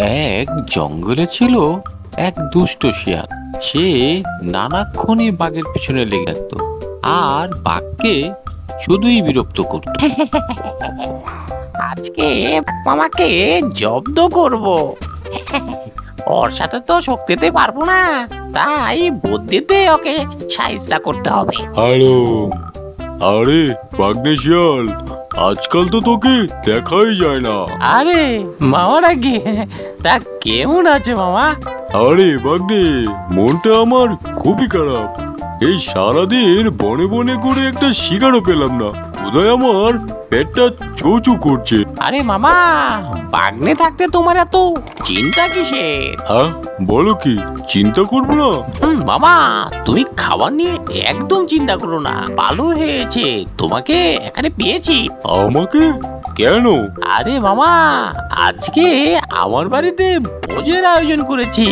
এক জঙ্গলে ছিল এক দুষ্ট শিয়াল। সে নানাক্ষণই বাঘের পিছনে লেগে থাকতো আর বাঘকে শুধুই বিরক্ত করত। আজকে মামাকে জব্দ করব। ওর সাথে তো শক্তিতে পারবো না, তাই বুদ্ধিতে ওকে সাহায্য করতে হবে। হ্যালো, আরে বাঘনে শিয়াল, আজকাল তো তোকে দেখাই যায় না। আরে মামা নাকি? তা কেমন আছে মামা? আরে বাঘনে, মনটা আমার খুবই খারাপ। এই সারাদিন বনে বনে করে একটা শিকারও পেলাম না। বোধহয় আমার পেটটা চৌচু করছে। আরে মামা, বাগনে থাকতে তোমার এত চিন্তা কিসের? হ্যাঁ, বলো কি, চিন্তা করবো না? মামা, তুমি খাবার নিয়ে একদম চিন্তা করো না। ভালো হয়েছে তোমাকে এখানে পেয়েছি। আমাকে কেন? আরে মামা, আজকে আমার বাড়িতে ভোজের আয়োজন করেছি,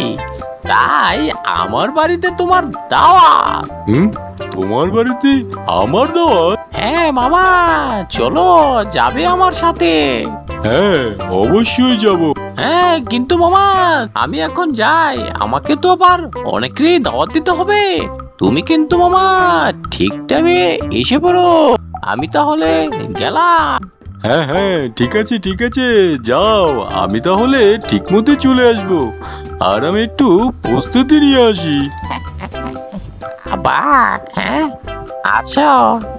তাই আমার বাড়িতে তোমার দাওয়াত। তোমার বাড়িতে আমার দাওয়াত? হ্যাঁ মামা, চলো, যাবে আমার সাথে? হ্যাঁ, অবশ্যই যাব। হ্যাঁ, কিন্তু মামা আমি এখন যাই, আমাকে তো আবার অনেকেরই দাওয়াত দিতে হবে। তুমি কিন্তু মামা ঠিক টাইমে এসে পড়ো। আমি তাহলে গেলাম। হ্যাঁ হ্যাঁ, ঠিক আছে ঠিক আছে, যাও। আমি তাহলে ঠিক মতো চলে আসবো। আর আমি একটু প্রস্তুতি নিয়ে আসি। বাঘ, হ্যাঁ আচ্ছা,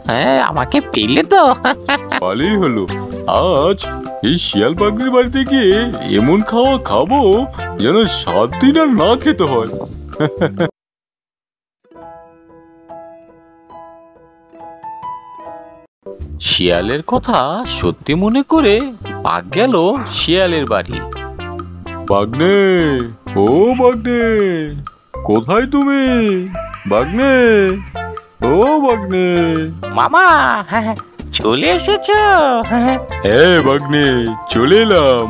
হ্যাঁ আমাকে পেলে তো। ভালোই হলো। আজ এই শিয়াল পাখির বাড়িতে গিয়ে এমন খাওয়া খাবো যেন 7 দিন আর না খেতে হয়। শিয়ালের কথা সত্যি মনে করে বাঘ গেল শিয়ালের বাড়ি। বাগনে, ও বাগনে, কোথায় তুমি? বাগনে, ও বাগনে। মামা, হ্যাঁ চলে এসেছো? হ্যাঁ বাগনে, চলে এলাম।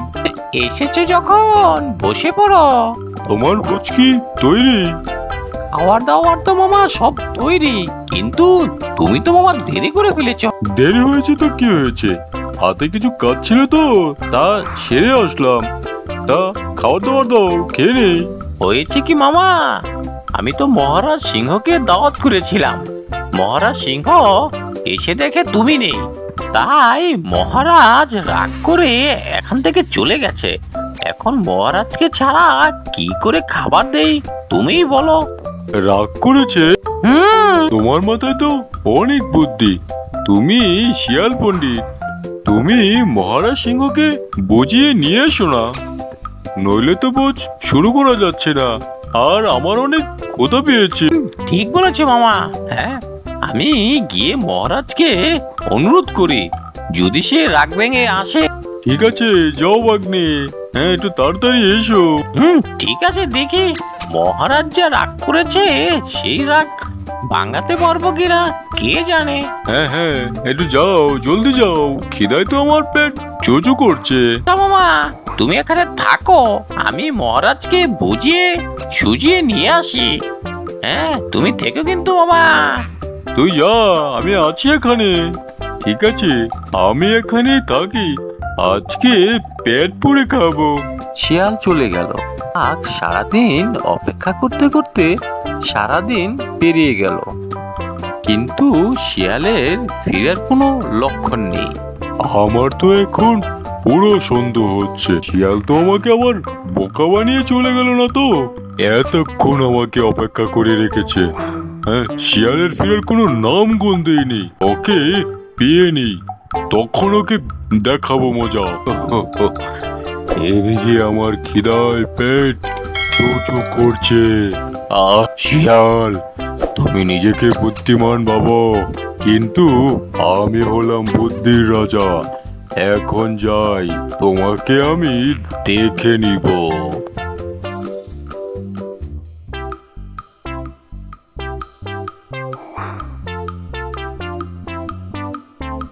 এসেছো যখন বসে পড়ো। তোমার বুঝকি তৈরি? খাওয়ার দাওয়ার তো মামা সব তৈরি, কিন্তু তুমি তো মামা দেরি করে ফেলেছো। দেরি হয়েছে তো কি হয়েছে, হাতে কিছু কাজ ছিল তো, তা সেরে আসলাম। তা খাওয়ার দাওয়ার দাও, খেয়ে নেই। হয়েছে কি মামা, আমি তো মহারাজ সিংহকে দাওয়াত করেছিলাম। মহারাজ সিংহ এসে দেখে তুমি নেই, তাই মহারাজ রাগ করে এখান থেকে চলে গেছে। এখন মহারাজকে ছাড়া কি করে খাবার দেই তুমিই বলো। রাগ করেছে? তোমার মাথায় তো অনেক বুদ্ধি। তুমি শিয়াল পণ্ডিত, তুমি মহারাজ সিংহকে বুঝিয়ে নিয়ে এসো না, নইলে তো বোঝ শুরু করা যাচ্ছে না। আর আমার অনেক ক্ষুধা পেয়েছে। ঠিক বলেছো মামা। হ্যাঁ, আমি গিয়ে মহারাজকে অনুরোধ করি, যদি সে রাগ ভেঙে আসে। ঠিক আছে, যাও বাগনে, হ্যাঁ একটু তাড়াতাড়ি এসো। ঠিক আছে, দেখি মহারাজ যা রাগ করেছে সেই রাগ ভাঙাতে পারবো কিনা কে জানে। হ্যাঁ হ্যাঁ, একটু যাও, জলদি যাও, খিদায় তো আমার পেট চোচো করছে। মামা তুমি এখানে থাকো, আমি মহারাজকে বুঝিয়ে সুজিয়ে নিয়ে আসি। হ্যাঁ, তুমি থেকো কিন্তু মামা। তুই যা, আমি আছি এখানে। ঠিক আছে, আমি এখানে থাকি, আজকে পেট পুড়ে খাবো। শিয়াল চলে গেল। বাঘ সারাদিন অপেক্ষা করতে করতে সারাদিন পেরিয়ে গেল, কিন্তু শিয়ালের ফেরার কোনো লক্ষণ নেই। আমার তো এখন পুরো সন্দেহ হচ্ছে, শিয়াল তো আমাকে আবার বোকা বানিয়ে চলে গেল না তো? এতক্ষণ আমাকে অপেক্ষা করে রেখেছে। হ্যাঁ, শিয়ালের ফেরার কোনো নাম গন্ধই নেই। ওকে পেয়ে নি, তখন ওকে দেখাবো মজা। এদিকে আমার খিদায় পেট চোচো করছে। শিয়াল, তুমি নিজেকে বুদ্ধিমান ভাবো, কিন্তু আমি হলাম বুদ্ধির রাজা। এখন যাই, তোমাকে আমি দেখে নিব।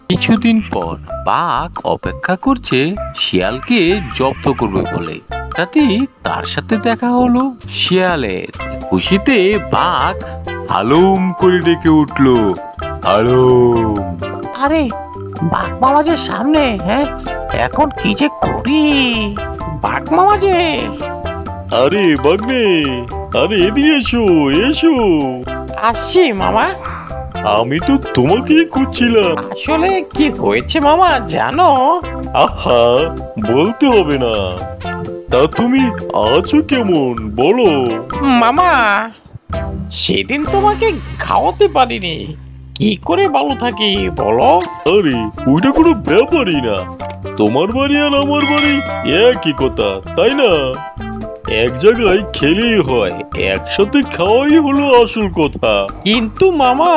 কিছুদিন পর বাঘ অপেক্ষা করছে শিয়ালকে জব্দ করবে বলে। তাতে তার সাথে দেখা হলো শিয়ালের। খুশিতে বাঘ হালুম করে ডেকে উঠলো, হালুম। আরে বাঘ মামা যে সামনে, হ্যাঁ এখন কি যে করি? বাঘ মামা যে। আরে বাগনে, আরে এদিকে এসো এসো। আসছি মামা। আমি তো তোমাকেই খুঁজছিলাম। আসলে কি হয়েছে মামা জানো? আহা, বলতে হবে না। তা তুমি আছো কেমন বলো? মামা, সেদিন তোমাকে খাওয়াতে পারিনি, কি করে ভালো থাকি বলো? আরে ওইটা কোনো ব্যাপারই না। তোমার বাড়ি আর আমার বাড়ি একই কথা, তাই না? এক জায়গায় খেলেই হয়, একসাথে খাওয়াই হলো আসল কথা। কিন্তু মামা।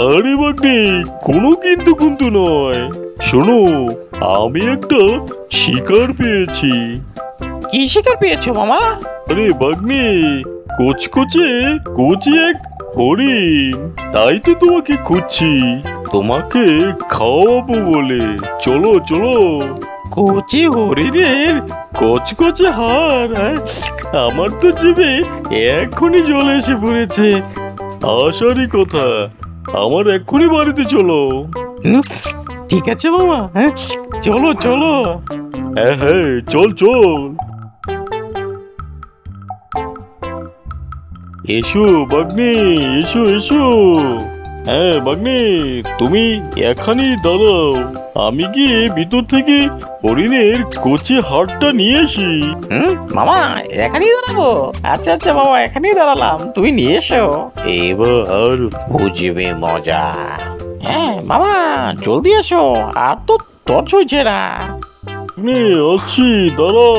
আরে বাগনে, কোনো কিন্তু কিন্তু নয়। শোনো, আমি একটা শিকার পেয়েছি। কি শিকার পেয়েছো মামা? আরে বাগনে, কোচকোচে কোচি এক হরিণ। তাই তো তোমাকে খুঁজছি, তোমাকে খাওয়াবো বলে। চলো চলো। কচি হরিণের কচকচে হাড়, আমার তো জিভে এক্ষুনি জল এসে পড়েছে। আসারই কথা, আমার এক্ষুনি বাড়িতে চলো। ঠিক আছে মামা, হ্যাঁ চলো চলো। হ্যাঁ হ্যাঁ, চল চল। এসো বাগনে, এসো এসো। হ্যাঁ বাগনে, তুমি এখানেই দাঁড়াও, আমি গিয়ে ভিতর থেকে হরিণের কচি হাড়টা নিয়ে আসি। মামা এখানেই দাঁড়াবো? আচ্ছা আচ্ছা মামা, এখানেই দাঁড়ালাম, তুমি নিয়ে এসো। এবার বুঝবে মজা। হ্যাঁ মামা, জলদি এসো, আর তো টর্চ হয়েছে না। বাগনে আসছি, দাঁড়াও।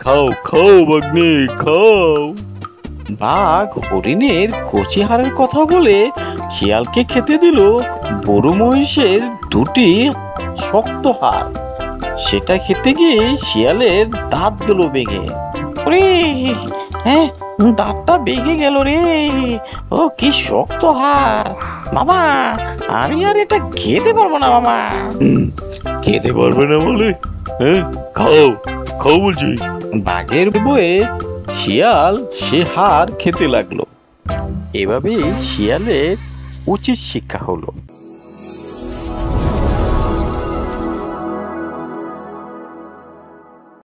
খাও খাও বাগনে, খাও। বাঘ হরিণের কচি হাড়ের কথা বলে শিয়ালকে খেতে দিল বড় মহিষের দুটি শক্ত হাড়। সেটা খেতে গিয়ে শিয়ালের দাঁত গেল ভেঙে। ওরে, হ্যাঁ দাঁতটা ভেঙে গেল রে। ও কি শক্ত হাড়। মামা, আমি আর এটা খেতে পারবো না মামা। খেতে পারবে না বলে? হ্যাঁ, খাও খাও বলছি। বাঘের বয়ে শিয়াল সে হাড় খেতে লাগলো। এভাবেই শিয়ালের উচিত শিক্ষা হলো।